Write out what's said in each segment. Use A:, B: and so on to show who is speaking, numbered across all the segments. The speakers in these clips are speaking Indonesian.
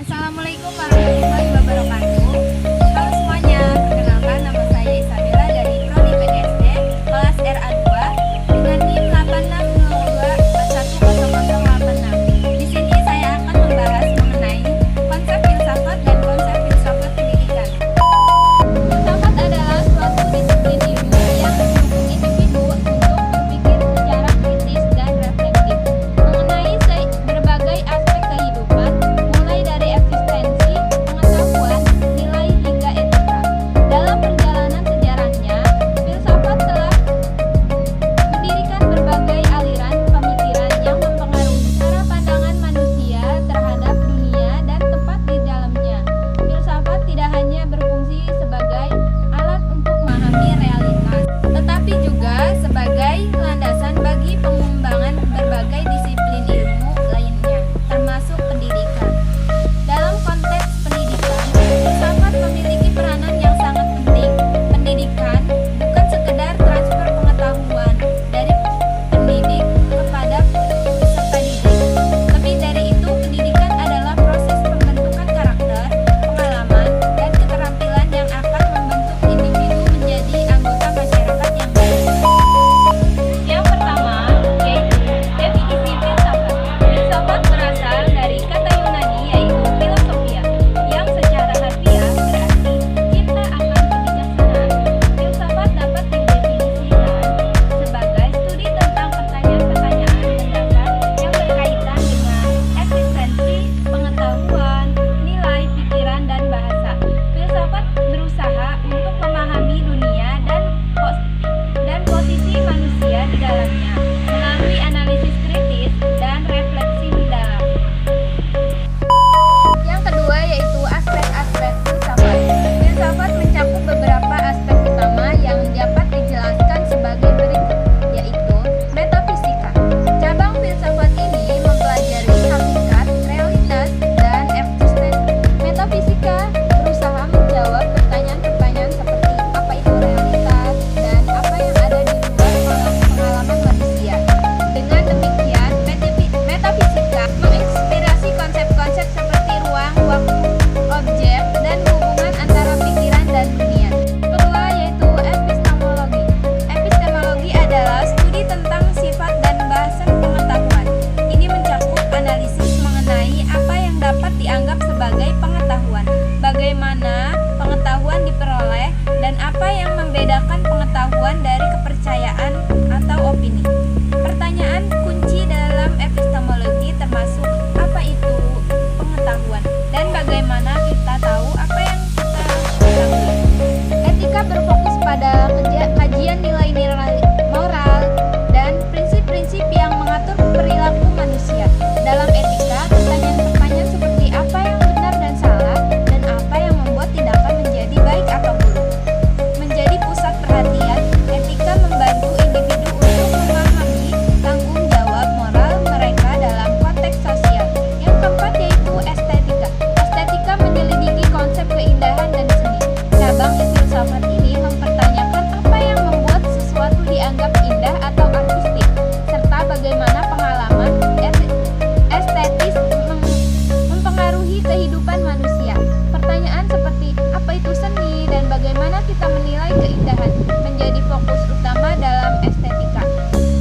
A: Assalamualaikum warahmatullahi wabarakatuh. Halo semuanya, perkenalkan nama saya Isabella dari Prodi PDSD kelas RA2 dengan NIM 8602410086. Di sini saya akan membahas mengenai konsep filsafat dan konsep filsafat pendidikan. Filsafat adalah suatu disiplin ilmu yang mendukung individu untuk berpikir secara kritis dan reflektif mengenai berbagai aspek kehidupan, mulai dari eksistensi, pengetahuan, nilai, hingga etika. Dalam perjalanan sejarahnya, filsafat telah mendirikan berbagai aliran pemikiran yang mempengaruhi cara pandangan manusia terhadap dunia dan tempat di dalamnya. Filsafat tidak hanya berfungsi sebagai alat untuk memahami realitas, tetapi juga sebagai landasan bagi pengembangan berbagai disiplin ilmu lainnya, termasuk pendidikan. Dalam konteks pendidikan, filsafat memiliki peranan yang sangat penting. Pendidikan bukan sekedar transfer pengetahuan dari pendidik kepada peserta didik. Lebih dari itu, pendidikan adalah proses pembentukan karakter, pengalaman, dan keterampilan yang akan membentuk individu menjadi anggota masyarakat yang baik. Yang pertama, yaitu definisi filsafat. Filsafat berasal dari kata Yunani yaitu filosofia, yang secara harfiah berarti cinta akan kebijaksanaan. Filsafat dapat didefinisikan sebagai studi tentang pertanyaan-pertanyaan mendasar yang berkaitan dengan eksistensi, pengetahuan, nilai, pikiran, dan bahasa. Filsafat berusaha untuk memahami dunia dan posisi manusia di dalamnya melalui analisis kritis dan refleksi mendalam. Yang kedua yaitu aspek-aspek filsafat. Filsafat mencakup beberapa aspek utama yang dapat dijelaskan sebagai berikut, yaitu metafisika. Cabang filsafat ini mempelajari hakikat, realitas, dan eksistensi. Metafisika berusaha menjawab pertanyaan-pertanyaan seperti apa itu realitas dan apa yang ada di luar pengalaman manusia. Dengan demikian, metafisika menginspirasi konsep-konsep seperti ruang, waktu, objek, dan hubungan antara pikiran dan dunia. Kedua yaitu epistemologi. Epistemologi adalah studi tentang sifat dan bahasan pengetahuan. Ini mencakup analisis mengenai apa yang dapat dianggap sebagai pengetahuan, bagaimana pengetahuan diperoleh, dan apa yang membedakan pengetahuan dari kepercayaan atau opini. Pertanyaan kunci dalam epistemologi termasuk apa itu pengetahuan dan bagaimana kita tahu apa yang kita ketahui. Etika berfokus pada kajian nilai-nilai moral dan prinsip-prinsip yang mengatur perilaku manusia. Dalam etika, pertanyaan-pertanyaan seperti apa yang benar dan salah dan apa yang membuat tindakan menjadi baik atau buruk menjadi pusat perhatian. Etika membantu individu untuk memahami tanggung jawab moral mereka dalam konteks sosial. Yang keempat yaitu estetika. Estetika menyelidiki konsep keindahan dan seni. Cabang filsafat ini mempertanyakan apa yang membuat sesuatu dianggap indah atau artistik, serta bagaimana pengalaman estetis mempengaruhi kehidupan manusia. Pertanyaan seperti apa itu seni dan bagaimana kita menilai keindahan menjadi fokus utama dalam estetika.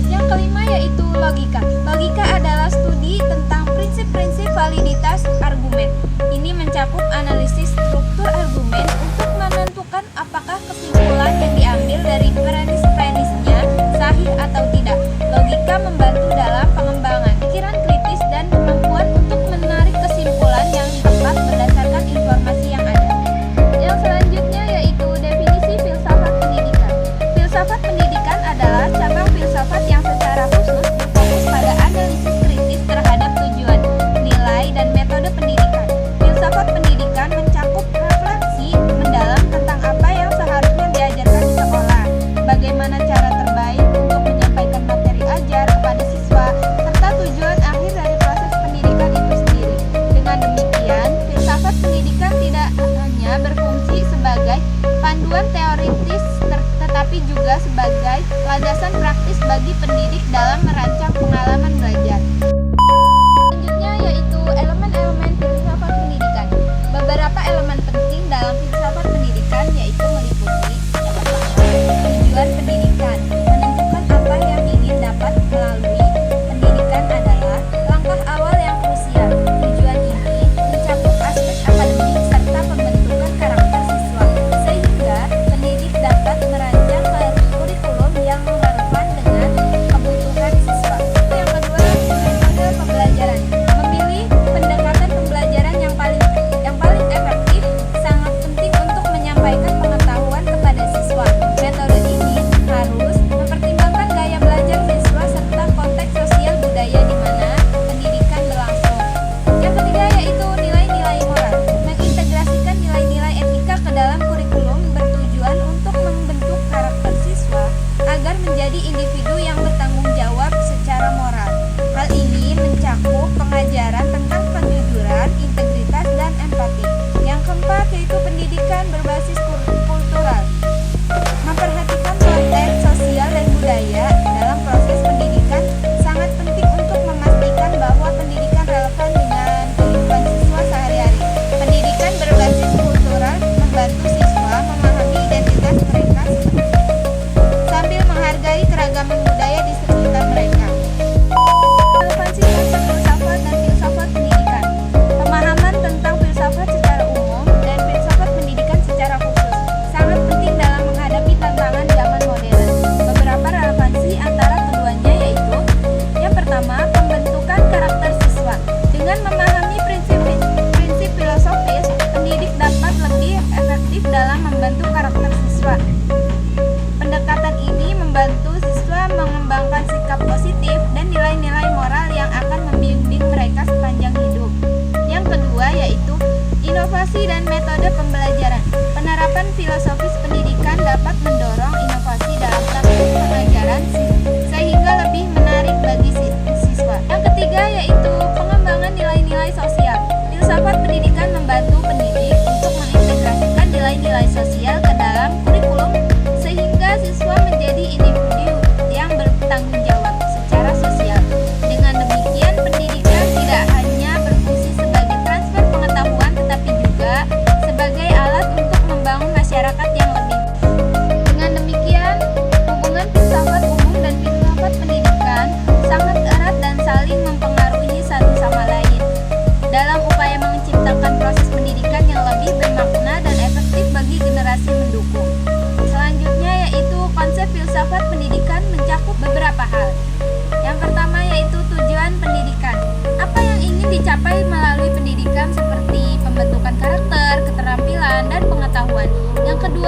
A: Yang kelima yaitu logika. Logika adalah studi tentang prinsip-prinsip validitas argumen. Ini mencakup analisis struktur argumen untuk menentukan apakah kesimpulan yang diambil dari premis-premisnya sahih atau tidak. Logika membantu dalam pengembangan pikiran kritis dan kemampuan untuk menarik kesimpulan yang tepat berdasarkan informasi yang ada. Yang selanjutnya yaitu definisi filsafat pendidikan. Filsafat pendidikan adalah cabang filsafat yang secara khusus berfokus pada analisis kritis terhadap tujuan, nilai, dan metode pendidikan. Filsafat pendidikan mencakup refleksi mendalam tentang apa yang seharusnya diajarkan di sekolah, bagaimana cara terbaik untuk menyampaikan materi ajar kepada siswa, serta tujuan akhir dari proses pendidikan itu sendiri. Dengan demikian, filsafat pendidikan tidak hanya berfungsi sebagai panduan teoritis tetapi juga sebagai landasan praktis bagi pendidik dalam merancang pengalaman belajar. Selanjutnya yaitu elemen-elemen filsafat pendidikan.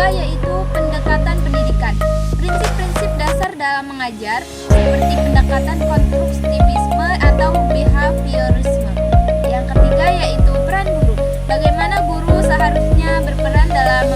A: ketiga yaitu pendekatan pendidikan. Prinsip-prinsip dasar dalam mengajar seperti pendekatan konstruktivisme atau behaviorisme. Yang ketiga yaitu peran guru. Bagaimana guru seharusnya berperan dalam